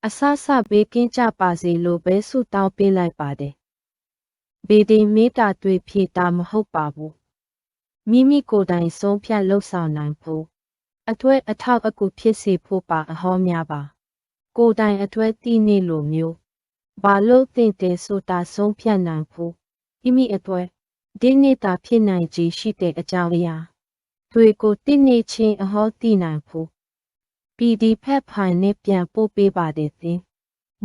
အဆဆဘေးကင်းကြပါစေလို့ပဲဆုတောင်းပေးလိုက်ပါတယ်။ဘေဒီမေတ္တာတွေဖြည့်တာမဟုတ်ပါဘူး။မိမိကိုယ်တိုင်ဆုံးဖြတ်လှုပ်ဆောင်နိုင်ဖို့အတွက်အထောက်အကူဖြစ်စေဖို့ပါအဟောများပါ။ကိုယ်တိုင်အတွက်တည်နေလိုမျိုးဘာလို့သင်တယ်ဆိုတာဆုံးဖြတ်နိုင်ဖို့မိမိအတွက်ဒီနေ့တာဖြစ်နိုင်ခြေရှိတဲ့အကြောင်းအရာတွေကိုတည်နေခြင်းအဟောတည်နိုင်ဖို့PDF ဖိုင်နဲ့ပြန်ပို့ပေးပါတယ်သင်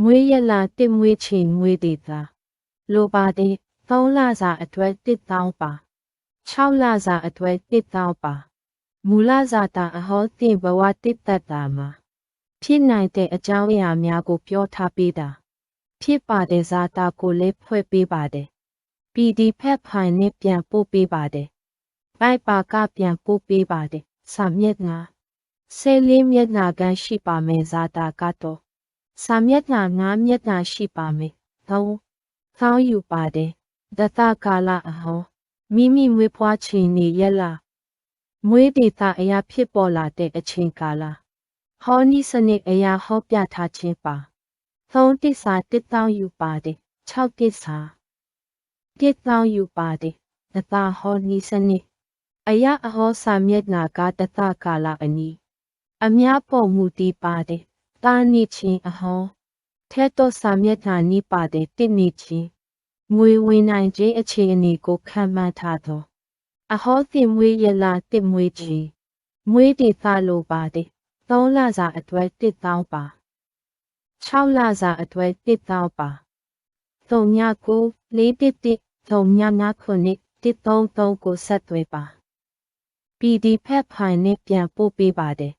မွေးရလာတစ်မွေးချင်မွေးသေးတာလိုပါတယ်3လစာအတွက်1000ပါ6လစာအတွက်1000ပါမူလစာတာအဟောသင်ဘဝတစ်သက်တာမှာဖြစ်နိုင်တဲ့အကြောင်းအရာများကိုပြောထားပေးတာဖြစ်ပါတယ်ဇာတာကိုလည်းဖွဲ့ပေးပါတယ်PDF ဖိုင်နဲ့ပြန်ပို့ပေးပါတယ်ဘိုက်ပါကပြန်ပို့ပေးပါတယ်စာမျက်နှာ14မျက်နှာခန်းရှိပါမယ်ဇာတာကတော့စာမျက်နှာ9မျက်နှာရှိပါမယ်သောင်းယူပါတယ်ဒသကာလအဟောမိမိမွေးဖွားချိန်နေရလားမွေးဒေသအရာဖြစ်ပေါ်လာတဲ့အချိန်ကာလဟောနီစနစ်အရာဟောပြထားခြင်းပါ3တစ္ဆာ1000ယူပါတယ်6တစ္ဆာ1000ယူပါတယ်ဒသဟောနီစနစ်အရာအဟောစာမျက်နှာကဒသကာလအနီးအများပေါ်မူတည်ပါတယ်တာနိချင်းအဟောထဲတော့စာမျက်နှာနီးပါတယ်တင့်နိချင်းငွေဝင်နိုင်ခြင်းအခြေအနေကိုခံမှန်းထားသောအဟောတင်မွေးရလာတစ်မွေးခြင်းမွေးဒေသလိုပါတယ်3လစာအတွက်1000ပါ6လစာအတွက်1000ပါ39 411 39 133ကိုဆက်သွယ်ပါPDF ဖိုင်နဲ့ပြန်ပို့ပေးပါတယ်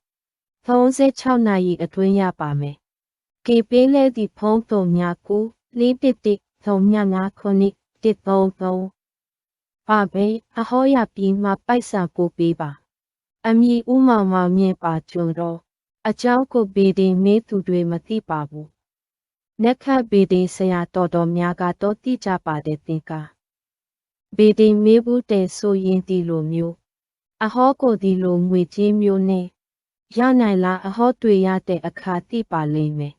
36နာရီအတွင်းရပါမယ်။ကေပေးလဲဒီဖုန်း39 411 39 133ပါပဲအဟောရပြီးမှပိုက်ဆံပို့ပေးပါ။အမည်ဥမောင်မောင်မြင့်ပါကျွန်းတော့အเจ้าကိုဘေဒီမေးသူတွေမသိပါဘူး။နက်ခတ်ဘေဒီဆရာတော်များကတော့သိကြပါတယ်သင်က။ဘေဒီမေးဘူးတဲ့ဆိုရင်ဒီလိုမျိုးအဟောကိုဒီလိုငွေကြေးမျိုးနဲ့ရနိုင်လားအဟောတွေ့ရတဲ့အခါသိပါလိမ့်မယ်